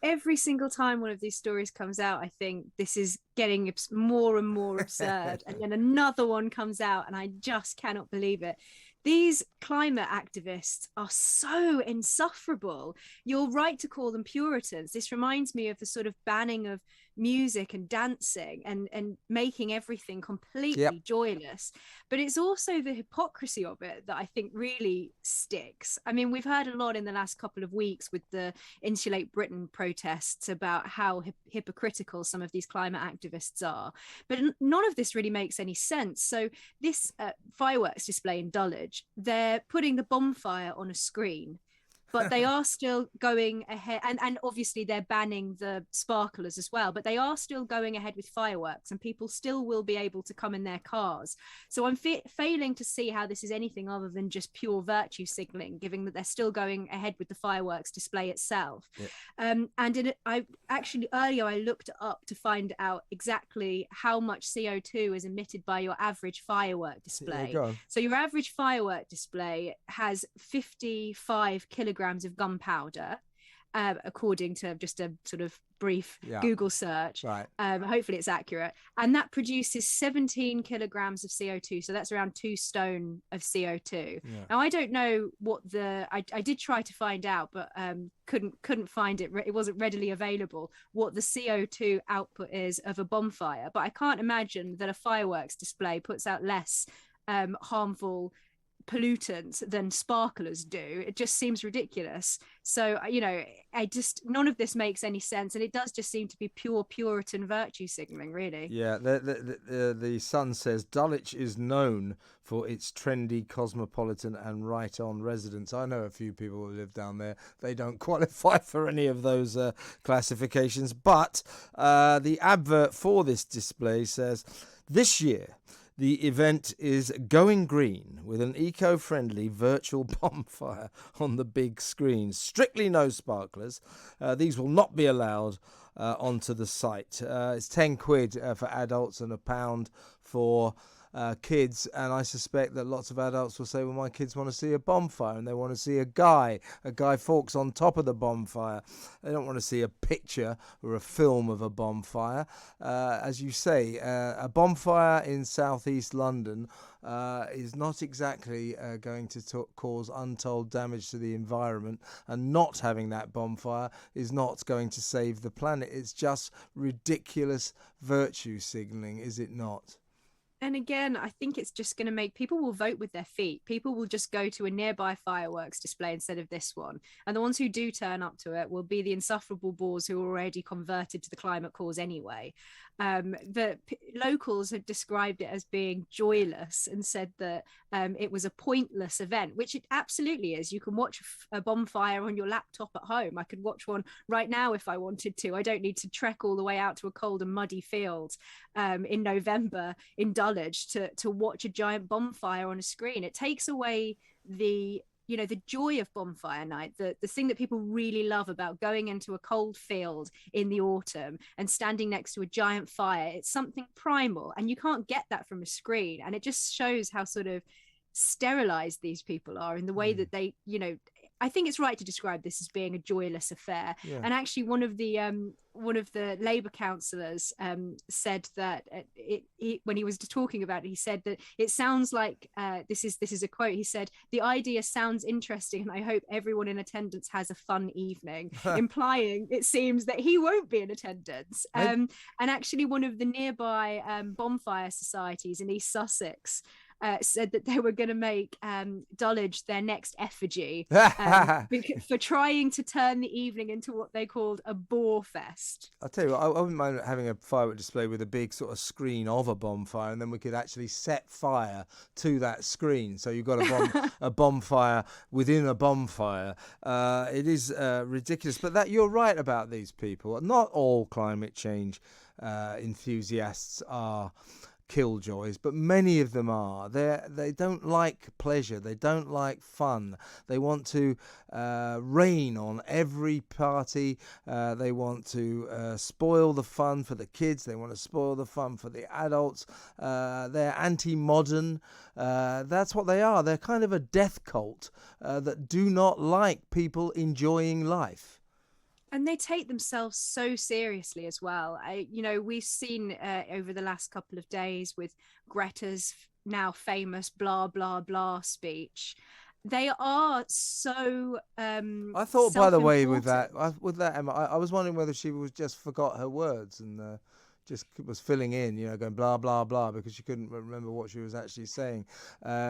every single time one of these stories comes out, I think this is getting more and more absurd. And then another one comes out, and I just cannot believe it. These climate activists are so insufferable. You're right to call them Puritans. This reminds me of the sort of banning of music and dancing and making everything completely joyless. But it's also the hypocrisy of it that I think really sticks. I mean, we've heard a lot in the last couple of weeks with the Insulate Britain protests about how hypocritical some of these climate activists are. But none of this really makes any sense. So this fireworks display in Dulwich, they're putting the bonfire on a screen, but they are still going ahead, and obviously they're banning the sparklers as well, but they are still going ahead with fireworks, and people still will be able to come in their cars. So I'm failing to see how this is anything other than just pure virtue signaling, given that they're still going ahead with the fireworks display itself. And I actually earlier I looked up to find out exactly how much CO2 is emitted by your average firework display. So your average firework display has 55 kilograms of gunpowder, according to just a sort of brief Google search. Hopefully it's accurate. And that produces 17 kilograms of CO2. So that's around 2 stone of CO2. Now, I don't know what I did try to find out, but couldn't find it. It wasn't readily available what the CO2 output is of a bonfire. But I can't imagine that a fireworks display puts out less harmful pollutants than sparklers do. It just seems ridiculous. So, none of this makes any sense, and it does just seem to be pure Puritan virtue signaling, really. The Sun says Dulwich is known for its trendy, cosmopolitan and right-on residents. I know a few people who live down there. They don't qualify for any of those classifications, but the advert for this display says, this year the event is going green with an eco-friendly virtual bonfire on the big screen. Strictly no sparklers. These will not be allowed onto the site. It's 10 quid for adults and £1 for kids, and I suspect that lots of adults will say, well, my kids want to see a bonfire and they want to see a Guy Fawkes on top of the bonfire. They don't want to see a picture or a film of a bonfire. As you say, a bonfire in southeast London is not exactly going to cause untold damage to the environment, and not having that bonfire is not going to save the planet. It's just ridiculous virtue signalling, is it not? And again, I think it's just going to make people will vote with their feet. People will just go to a nearby fireworks display instead of this one. And the ones who do turn up to it will be the insufferable bores who are already converted to the climate cause anyway. The locals have described it as being joyless and said that it was a pointless event, which it absolutely is. You can watch a bonfire on your laptop at home. I could watch one right now if I wanted to. I don't need to trek all the way out to a cold and muddy field in November in Dulwich to watch a giant bonfire on a screen. It takes away the joy of bonfire night, the thing that people really love about going into a cold field in the autumn and standing next to a giant fire. It's something primal, and you can't get that from a screen. And it just shows how sort of sterilized these people are in the way that they, I think it's right to describe this as being a joyless affair. And actually one of the Labour councillors said that when he was talking about it, he said that it sounds like this is a quote. He said, "The idea sounds interesting, and I hope everyone in attendance has a fun evening," implying it seems that he won't be in attendance. And actually, one of the nearby bonfire societies in East Sussex said that they were going to make Dulwich their next effigy for trying to turn the evening into what they called a bore fest. I'll tell you what, I wouldn't mind having a firework display with a big sort of screen of a bonfire, and then we could actually set fire to that screen. So you've got a bonfire within a bonfire. It is ridiculous. But you're right about these people. Not all climate change enthusiasts are killjoys, but many of them are. They don't like pleasure. They don't like fun. They want to rain on every party. They want to spoil the fun for the kids. They want to spoil the fun for the adults. They're anti-modern. That's what they are. They're kind of a death cult that do not like people enjoying life. And they take themselves so seriously as well. We've seen over the last couple of days with Greta's now famous blah blah blah speech. They are so I thought, by the way, self-important. with that Emma, I was wondering whether she was just forgot her words and just was filling in, going blah blah blah because she couldn't remember what she was actually saying.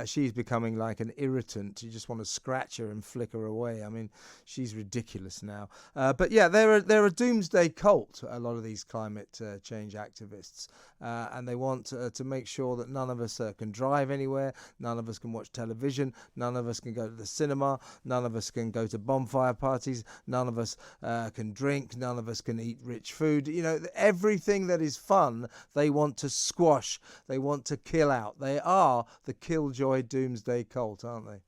She's becoming like an irritant. You just want to scratch her and flick her away. I mean, she's ridiculous now. But yeah, they're a doomsday cult. A lot of these climate change activists, and they want to make sure that none of us can drive anywhere, none of us can watch television, none of us can go to the cinema, none of us can go to bonfire parties, none of us can drink, none of us can eat rich food. Everything that is fun, they want to squash, they want to kill out. They are the killjoy doomsday cult, aren't they?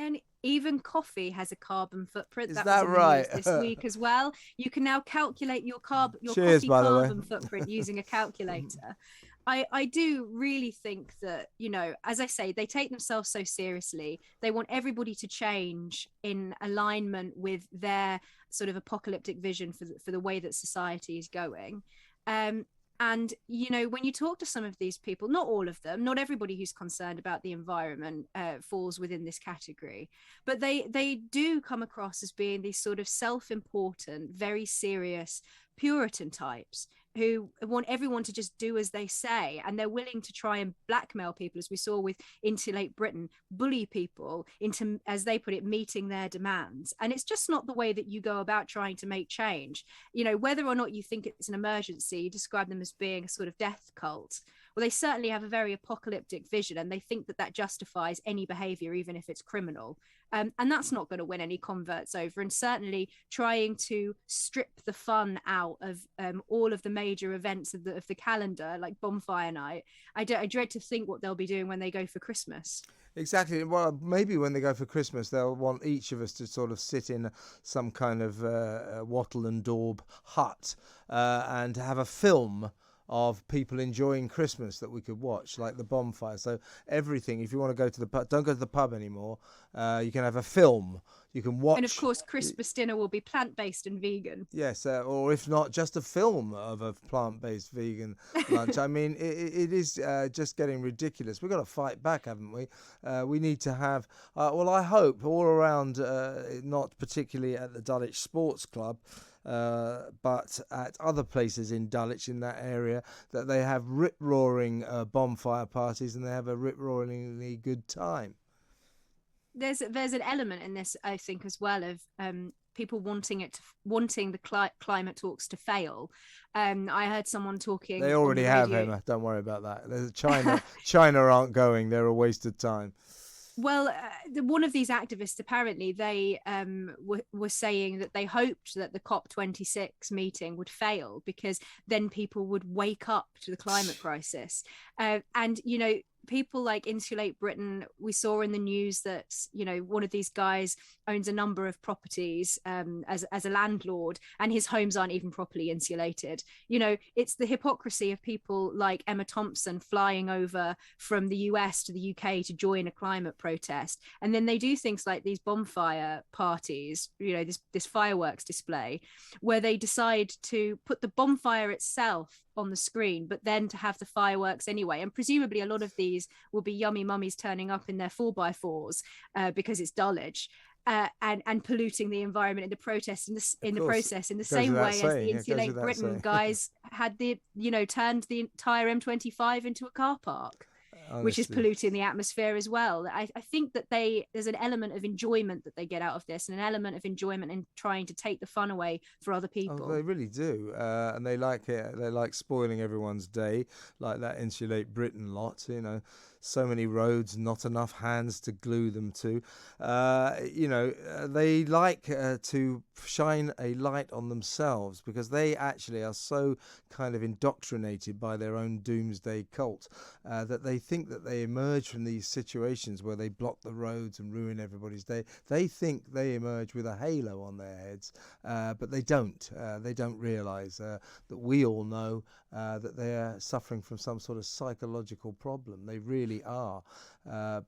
And even coffee has a carbon footprint. Is That was that in the right? news this week as well. You can now calculate your Cheers, coffee by the way. carbon footprint using a calculator. I do really think that, as I say, they take themselves so seriously. They want everybody to change in alignment with their sort of apocalyptic vision for the way that society is going. And when you talk to some of these people, not all of them, not everybody who's concerned about the environment falls within this category, but they do come across as being these sort of self-important, very serious Puritan types who want everyone to just do as they say, and they're willing to try and blackmail people, as we saw with Insulate Britain, bully people into, as they put it, meeting their demands. And it's just not the way that you go about trying to make change. Whether or not you think it's an emergency, you describe them as being a sort of death cult. Well, they certainly have a very apocalyptic vision, and they think that justifies any behavior, even if it's criminal. And that's not going to win any converts over. And certainly trying to strip the fun out of all of the major events of the calendar, like Bonfire Night. I dread to think what they'll be doing when they go for Christmas. Exactly. Well, maybe when they go for Christmas, they'll want each of us to sort of sit in some kind of wattle and daub hut and have a film of people enjoying Christmas that we could watch, like the bonfire. So everything, if you want to go to the pub, don't go to the pub anymore. You can have a film. You can watch. And of course, Christmas dinner will be plant-based and vegan. Yes, or if not, just a film of a plant-based vegan lunch. I mean, it is just getting ridiculous. We've got to fight back, haven't we? We need to have, well, I hope all around, not particularly at the Dulwich Sports Club, but at other places in Dulwich, in that area, that they have rip-roaring bonfire parties and they have a rip-roaringly good time. There's an element in this, I think, as well, of people wanting the climate talks to fail. I heard someone talking. They already have, Emma. Don't worry about that. China aren't going. They're a waste of time. Well, one of these activists, apparently, they were saying that they hoped that the COP26 meeting would fail because then people would wake up to the climate crisis. And, people like Insulate Britain, we saw in the news that, one of these guys owns a number of properties as a landlord, and his homes aren't even properly insulated. It's the hypocrisy of people like Emma Thompson flying over from the US to the UK to join a climate protest. And then they do things like these bonfire parties, this fireworks display, where they decide to put the bonfire itself on the screen, but then to have the fireworks anyway. And presumably a lot of these will be yummy mummies turning up in their 4x4s because it's Dulwich. And polluting the environment in the process, in the process, in the same way as the Insulate Britain guys had turned the entire M25 into a car park. Honestly. Which is polluting the atmosphere as well. I think that there's an element of enjoyment that they get out of this, and an element of enjoyment in trying to take the fun away for other people. Oh, they really do, and they like it. They like spoiling everyone's day, like that Insulate Britain lot. So many roads, not enough hands to glue them to. They like to shine a light on themselves because they actually are so kind of indoctrinated by their own doomsday cult that they think that they emerge from these situations where they block the roads and ruin everybody's day. They think they emerge with a halo on their heads, but they don't. They don't realise that we all know that they are suffering from some sort of psychological problem. They really really are.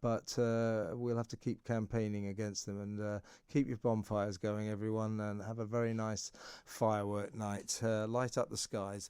But we'll have to keep campaigning against them, and keep your bonfires going, everyone, and have a very nice firework night. Light up the skies.